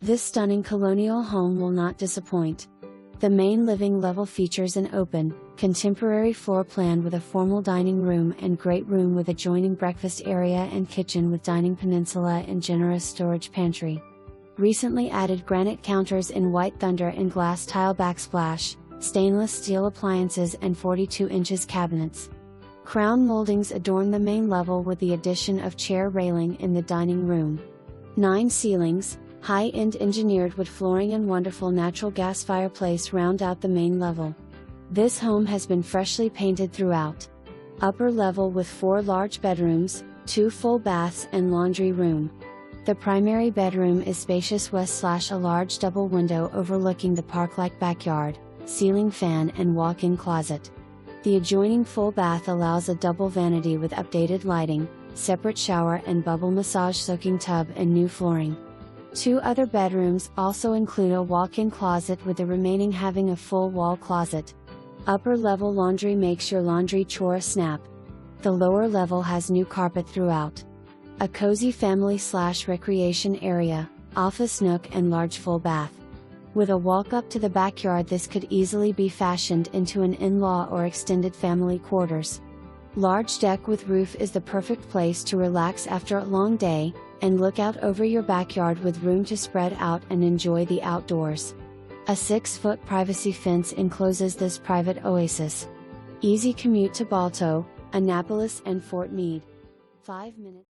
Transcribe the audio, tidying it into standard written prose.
This stunning colonial home will not disappoint. The main living level features an open, contemporary floor plan with a formal dining room and great room with adjoining breakfast area and kitchen with dining peninsula and generous storage pantry. Recently added granite counters in white thunder and glass tile backsplash, stainless steel appliances and 42 inches cabinets. Crown moldings adorn the main level with the addition of chair railing in the dining room. 9 ceilings, high-end engineered wood flooring and wonderful natural gas fireplace round out the main level. This home has been freshly painted throughout. Upper level with 4 large bedrooms, 2 full baths and laundry room. The primary bedroom is spacious west/a large double window overlooking the park-like backyard, ceiling fan and walk-in closet. The adjoining full bath allows a double vanity with updated lighting, separate shower and bubble massage soaking tub and new flooring. 2 other bedrooms also include a walk-in closet with the remaining having a full wall closet. Upper level laundry makes your laundry chore a snap. The lower level has new carpet throughout. A cozy family/recreation area, office nook and large full bath. With a walk up to the backyard, this could easily be fashioned into an in-law or extended family quarters. Large deck with roof is the perfect place to relax after a long day, and look out over your backyard with room to spread out and enjoy the outdoors. A 6-foot privacy fence encloses this private oasis. Easy commute to Balto, Annapolis and Fort Meade. 5 minutes.